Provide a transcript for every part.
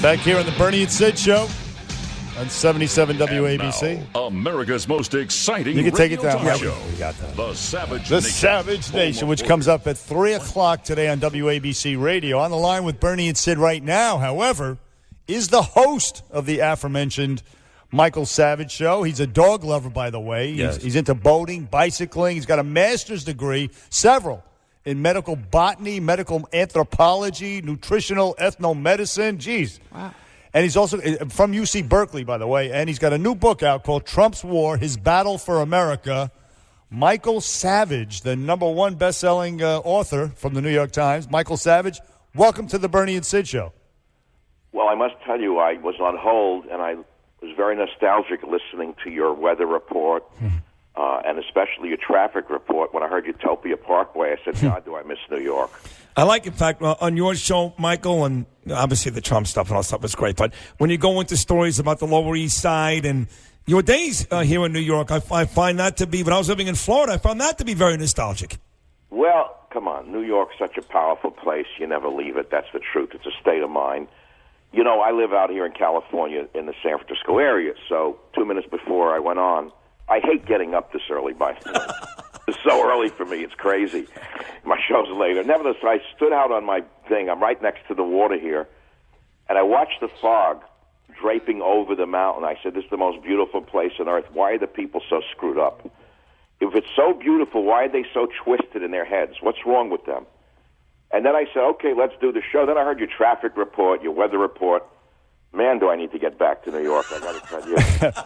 Back here on the Bernie and Sid Show on 77 WABC. Now, America's most exciting You can take it radio down. talk Yeah, show. we got that. The Savage The Nation. Savage Nation, which comes up at 3 o'clock today on WABC Radio. On the line with Bernie and Sid right now, however, is the host of the aforementioned Michael Savage Show. He's a dog lover, by the way. He's into boating, bicycling. He's got a master's degree, several, in medical botany, medical anthropology, nutritional ethnomedicine. Jeez. Wow. And he's also from UC Berkeley, by the way, and he's got a new book out called Trump's War, His Battle for America. Michael Savage, the #1 best-selling author from the New York Times. Michael Savage, welcome to the Bernie and Sid Show. Well, I must tell you, I was on hold, and I was very nostalgic listening to your weather report, and especially your traffic report. When I heard Utopia Parkway, I said, God, do I miss New York. I like, in fact, on your show, Michael, and obviously the Trump stuff and all that stuff is great, but when you go into stories about the Lower East Side and your days here in New York, I find that to be, when I was living in Florida, I found that to be very nostalgic. Well, come on, New York's such a powerful place. You never leave it. That's the truth. It's a state of mind. You know, I live out here in California in the San Francisco area, so 2 minutes before I went on, I hate getting up this early, by the way. It's so early for me. It's crazy. My show's later. Nevertheless, I stood out on my thing. I'm right next to the water here, and I watched the fog draping over the mountain. I said, this is the most beautiful place on earth. Why are the people so screwed up? If it's so beautiful, why are they so twisted in their heads? What's wrong with them? And then I said, okay, let's do the show. Then I heard your traffic report, your weather report. Man, do I need to get back to New York, I got to tell you.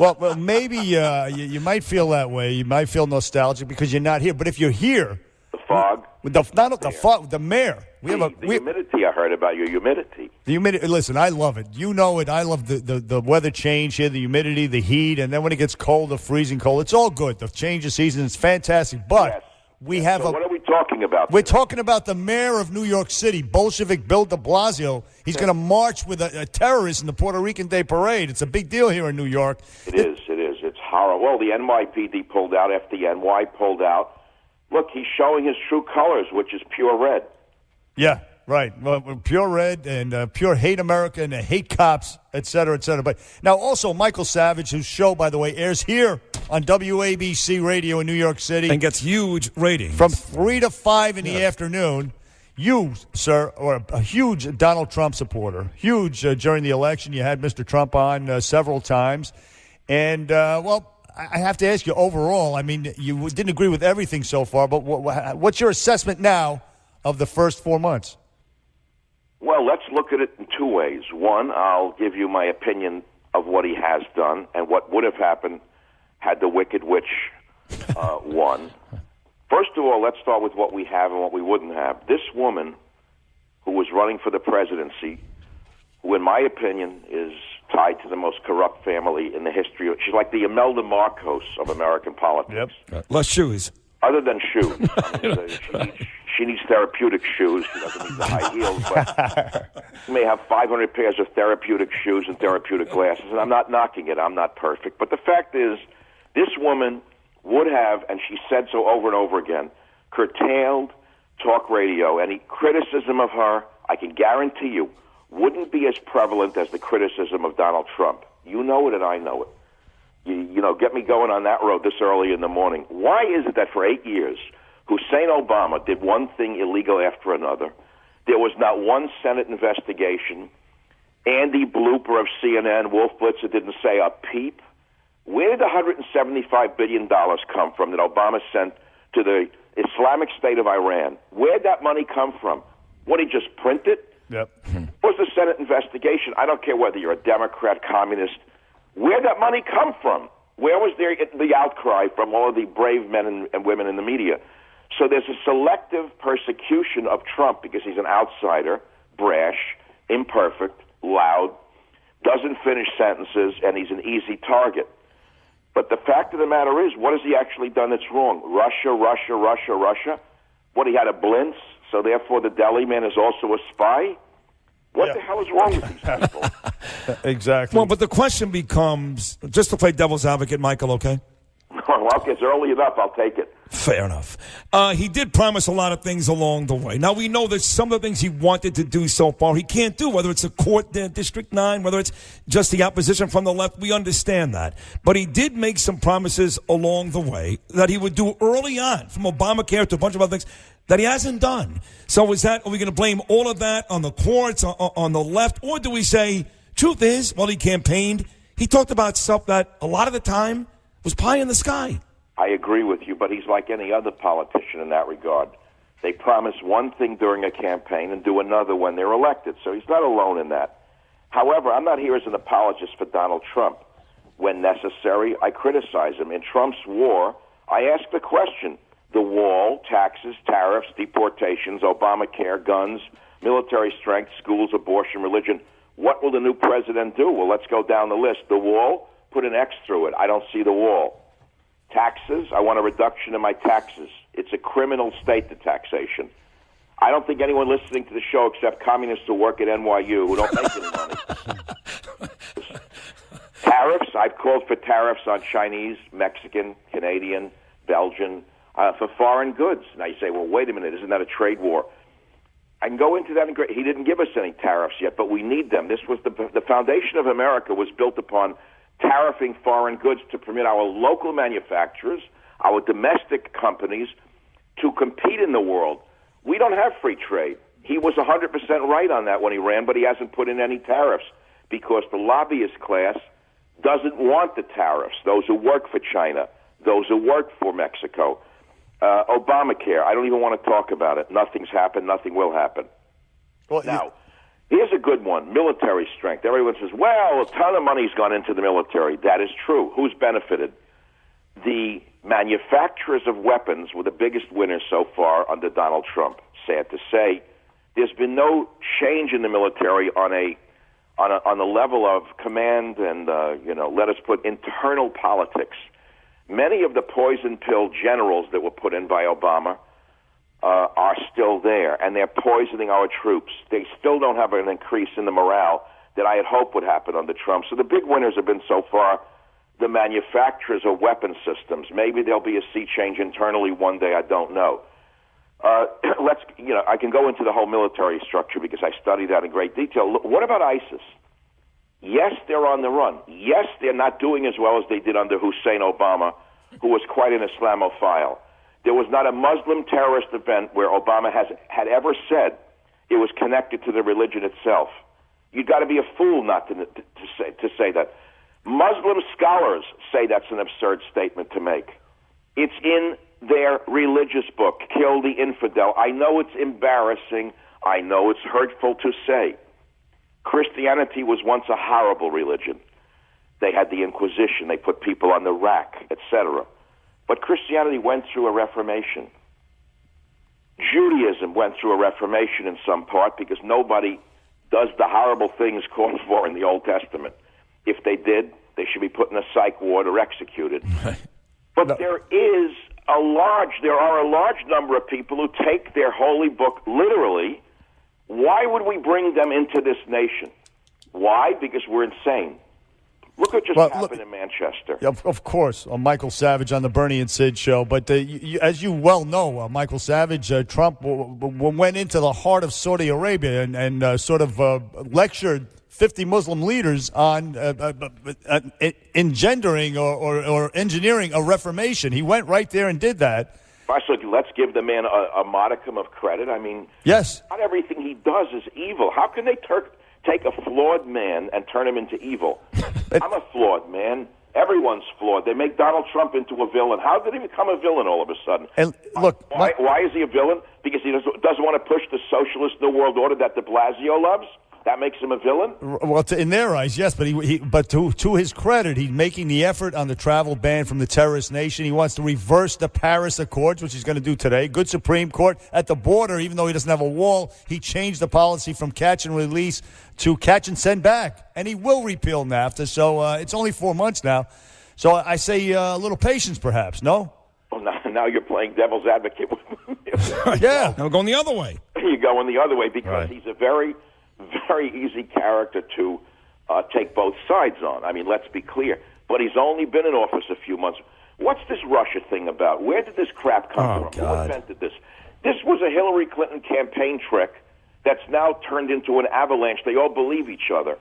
well, maybe you might feel that way. You might feel nostalgic because you're not here. But if you're here... The fog? The mayor. The humidity, I heard about your humidity. The humidity, listen, I love it. You know it. I love the weather change here, the humidity, the heat, and then when it gets cold, the freezing cold. It's all good. The change of season is fantastic. But yes. What are we talking about? We're talking about the mayor of New York City, Bolshevik Bill de Blasio. He's going to march with a terrorist in the Puerto Rican Day Parade. It's a big deal here in New York. It is. It's horrible. Well, the NYPD pulled out, FDNY pulled out. Look, he's showing his true colors, which is pure red. Yeah, right. Well, pure red and pure hate America and hate cops, et cetera, et cetera. But now also Michael Savage, whose show, by the way, airs here on WABC Radio in New York City. And gets huge ratings. From 3 to 5 in the afternoon. You, sir, are a huge Donald Trump supporter. Huge during the election. You had Mr. Trump on several times. And, I have to ask you overall, I mean, you didn't agree with everything so far, but what's your assessment now of the first 4 months? Well, let's look at it in two ways. One, I'll give you my opinion of what he has done and what would have happened had the Wicked Witch won. First of all, let's start with what we have and what we wouldn't have. This woman who was running for the presidency, who in my opinion is tied to the most corrupt family in the history. She's like the Imelda Marcos of American politics. Yep. Less shoes. Other than shoes. She needs therapeutic shoes. She doesn't need the high heels. But she may have 500 pairs of therapeutic shoes and therapeutic glasses. And I'm not knocking it. I'm not perfect. But the fact is, this woman would have, and she said so over and over again, curtailed talk radio. Any criticism of her, I can guarantee you, wouldn't be as prevalent as the criticism of Donald Trump. You know it and I know it. You know, get me going on that road this early in the morning. Why is it that for 8 years, Hussein Obama did one thing illegal after another? There was not one Senate investigation. Andy Blooper of CNN, Wolf Blitzer didn't say a peep. Where did the $175 billion come from that Obama sent to the Islamic State of Iran? Where did that money come from? What, he just print it? Yep. What's the Senate investigation? I don't care whether you're a Democrat, communist. Where'd that money come from? Where was there the outcry from all of the brave men and women in the media? So there's a selective persecution of Trump because he's an outsider, brash, imperfect, loud, doesn't finish sentences, and he's an easy target. But the fact of the matter is, what has he actually done that's wrong? Russia. What, he had a blintz, so therefore the deli man is also a spy? What the hell is wrong with these people? Exactly. Well, but the question becomes, just to play devil's advocate, Michael, okay? Well, it's early enough. I'll take it. Fair enough. He did promise a lot of things along the way. Now, we know that some of the things he wanted to do so far, he can't do, whether it's a court, District 9, whether it's just the opposition from the left. We understand that. But he did make some promises along the way that he would do early on, from Obamacare to a bunch of other things that he hasn't done. So are we going to blame all of that on the courts, on the left? Or do we say, truth is, while he campaigned, he talked about stuff that a lot of the time was pie in the sky? I agree with you, but he's like any other politician in that regard. They promise one thing during a campaign and do another when they're elected, so he's not alone in that. However, I'm not here as an apologist for Donald Trump. When necessary, I criticize him. In Trump's war, I ask the question: the wall, taxes, tariffs, deportations, Obamacare, guns, military strength, schools, abortion, religion. What will the new president do? Well, let's go down the list. The wall, put an X through it. I don't see the wall. Taxes, I want a reduction in my taxes. It's a criminal state, the taxation. I don't think anyone listening to the show except communists who work at NYU who don't make any money. Tariffs, I've called for tariffs on Chinese, Mexican, Canadian, Belgian, for foreign goods. Now you say, well, wait a minute, isn't that a trade war? I can go into that. He didn't give us any tariffs yet, but we need them. This was the foundation of America was built upon tariffing foreign goods to permit our local manufacturers, our domestic companies, to compete in the world. We don't have free trade. He was 100% right on that when he ran, but he hasn't put in any tariffs because the lobbyist class doesn't want the tariffs, those who work for China, those who work for Mexico. Obamacare, I don't even want to talk about it. Nothing's happened. Nothing will happen. Well, now, here's a good one, military strength. Everyone says, well, a ton of money's gone into the military. That is true. Who's benefited? The manufacturers of weapons were the biggest winners so far under Donald Trump. Sad to say, there's been no change in the military on the level of command and, let us put internal politics. Many of the poison pill generals that were put in by Obama are still there, and they're poisoning our troops. They still don't have an increase in the morale that I had hoped would happen under Trump. So the big winners have been so far the manufacturers of weapon systems. Maybe there'll be a sea change internally one day. I don't know. I can go into the whole military structure because I study that in great detail. Look, what about ISIS? Yes, they're on the run. Yes, they're not doing as well as they did under Hussein Obama, who was quite an Islamophile. There was not a Muslim terrorist event where Obama had ever said it was connected to the religion itself. You've got to be a fool not to say that. Muslim scholars say that's an absurd statement to make. It's in their religious book, Kill the Infidel. I know it's embarrassing. I know it's hurtful to say. Christianity was once a horrible religion. They had the Inquisition. They put people on the rack, etc. But Christianity went through a reformation. Judaism went through a reformation in some part because nobody does the horrible things called for in the Old Testament. If they did, they should be put in a psych ward or executed. But there are a large number of people who take their holy book literally. Why would we bring them into this nation? Why? Because we're insane. Look what just happened in Manchester. Of course, Michael Savage on the Bernie and Sid show. But as you well know, Michael Savage, Trump went into the heart of Saudi Arabia and sort of lectured 50 Muslim leaders on engendering or engineering a reformation. He went right there and did that. Let's give the man a modicum of credit. I mean, yes, not everything he does is evil. How can they take a flawed man and turn him into evil? I'm a flawed man. Everyone's flawed. They make Donald Trump into a villain. How did he become a villain all of a sudden? And look, why is he a villain? Because he doesn't want to push the socialist New World Order that de Blasio loves? That makes him a villain? Well, in their eyes, yes, but to his credit, he's making the effort on the travel ban from the terrorist nation. He wants to reverse the Paris Accords, which he's going to do today. Good Supreme Court at the border, even though he doesn't have a wall, he changed the policy from catch and release to catch and send back. And he will repeal NAFTA, so it's only 4 months now. So I say a little patience, perhaps, no? Well, now you're playing devil's advocate with me. Yeah. Now we're going the other way. You're going the other way because he's a very, very easy character to take both sides on. I mean, let's be clear. But he's only been in office a few months. What's this Russia thing about? Where did this crap come from? God. Who invented this? This was a Hillary Clinton campaign trick that's now turned into an avalanche. They all believe each other.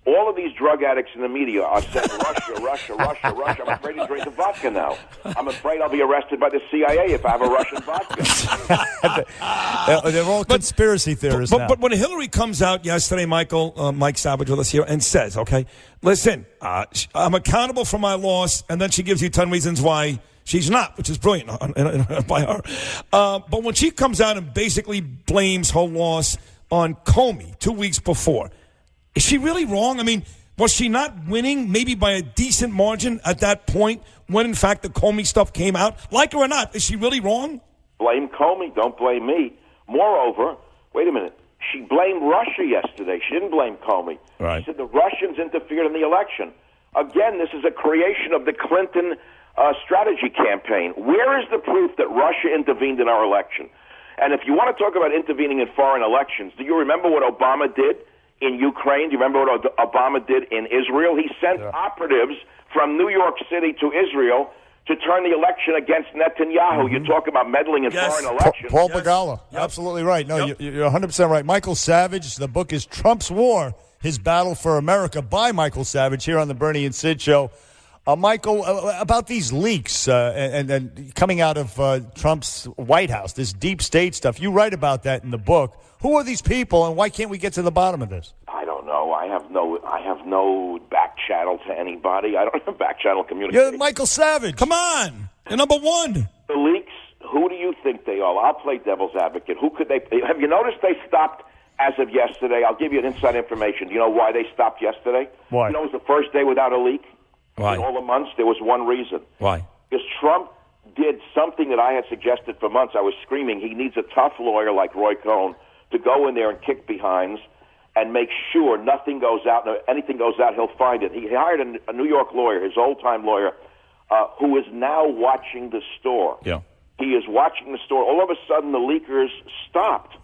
All of these drug addicts in the media are saying Russia, Russia, Russia, Russia. I'm afraid to drink the vodka now. I'm afraid I'll be arrested by the CIA if I have a Russian vodka. They're all conspiracy theorists now. But when Hillary comes out yesterday, Mike Savage with us here, and says, okay, listen, I'm accountable for my loss, and then she gives you 10 reasons why she's not, which is brilliant by her. But when she comes out and basically blames her loss on Comey 2 weeks before, is she really wrong? I mean, was she not winning maybe by a decent margin at that point when, in fact, the Comey stuff came out? Like her or not, is she really wrong? Blame Comey. Don't blame me. Moreover, wait a minute. She blamed Russia yesterday. She didn't blame Comey. Right. She said the Russians interfered in the election. Again, this is a creation of the Clinton strategy campaign. Where is the proof that Russia intervened in our election? And if you want to talk about intervening in foreign elections, do you remember what Obama did in Ukraine? Do you remember what Obama did in Israel? He sent operatives from New York City to Israel to turn the election against Netanyahu. You talk about meddling in foreign elections. Paul Begala. Absolutely right. No, you're 100% right. Michael Savage, the book is Trump's War, His Battle for America by Michael Savage here on the Bernie and Sid Show. Michael, about these leaks and coming out of Trump's White House, this deep state stuff, you write about that in the book. Who are these people, and why can't we get to the bottom of this? I don't know. I have no back channel to anybody. I don't have back channel communication. You're Michael Savage. Come on. You're number one. The leaks, who do you think they are? I'll play devil's advocate. Who could they – have you noticed they stopped as of yesterday? I'll give you an inside information. Do you know why they stopped yesterday? Why? You know it was the first day without a leak? Why? In all the months, there was one reason. Why? Because Trump did something that I had suggested for months. I was screaming, he needs a tough lawyer like Roy Cohn to go in there and kick behinds and make sure nothing goes out. Anything goes out, he'll find it. He hired a New York lawyer, his old-time lawyer, who is now watching the store. Yeah. He is watching the store. All of a sudden, the leakers stopped.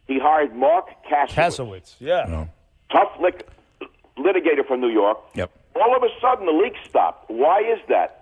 He hired Mark Kasowitz. Yeah. No. Tough litigator from New York. Yep. All of a sudden, the leaks stopped. Why is that?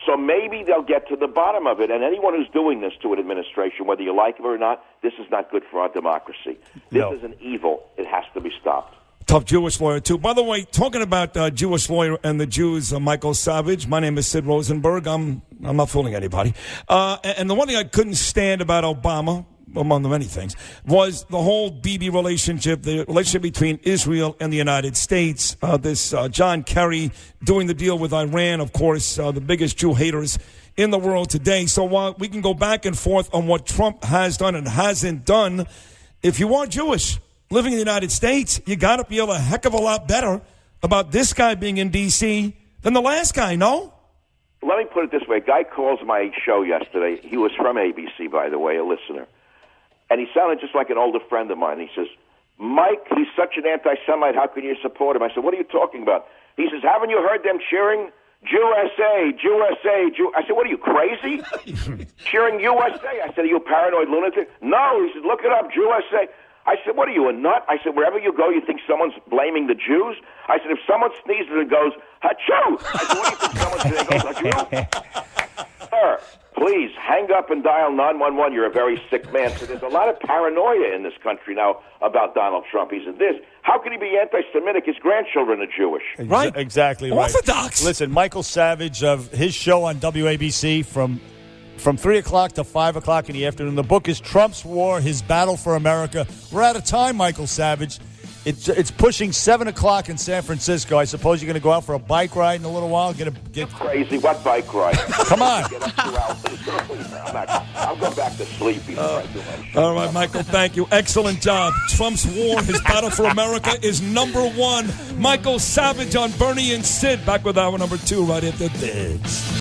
So maybe they'll get to the bottom of it. And anyone who's doing this to an administration, whether you like it or not, this is not good for our democracy. This is an evil. It has to be stopped. Tough Jewish lawyer, too. By the way, talking about Jewish lawyer and the Jews, Michael Savage, my name is Sid Rosenberg. I'm not fooling anybody. And the one thing I couldn't stand about Obama, among the many things, was the whole Bibi relationship, the relationship between Israel and the United States. This John Kerry doing the deal with Iran, of course, the biggest Jew haters in the world today. So while we can go back and forth on what Trump has done and hasn't done, if you are Jewish living in the United States, you got to feel a heck of a lot better about this guy being in D.C. than the last guy, no? Let me put it this way. A guy calls my show yesterday. He was from ABC, by the way, a listener. And he sounded just like an older friend of mine. He says, Mike, he's such an anti-Semite. How can you support him? I said, what are you talking about? He says, haven't you heard them cheering USA, USA, Jew? I said, what are you, crazy? Cheering USA? I said, are you a paranoid lunatic? No. He said, look it up, USA. I said, what are you, a nut? I said, wherever you go, you think someone's blaming the Jews? I said, if someone sneezes and goes, Achoo! I said, what do you think someone's saying goes, Achoo? Sir, please, hang up and dial 911. You're a very sick man. So there's a lot of paranoia in this country now about Donald Trump. He said this. How can he be anti-Semitic? His grandchildren are Jewish. Right. Exactly right. Orthodox. Listen, Michael Savage, of his show on WABC from 3 o'clock to 5 o'clock in the afternoon. The book is Trump's War, His Battle for America. We're out of time, Michael Savage. It's pushing 7 o'clock in San Francisco. I suppose you're going to go out for a bike ride in a little while. Get crazy. What bike ride? Come on. Get up 2 hours. I'll go back to sleep. All right, Michael, thank you. Excellent job. Trump's War, His Battle for America is number one. Michael Savage on Bernie and Sid. Back with hour number 2 right after this.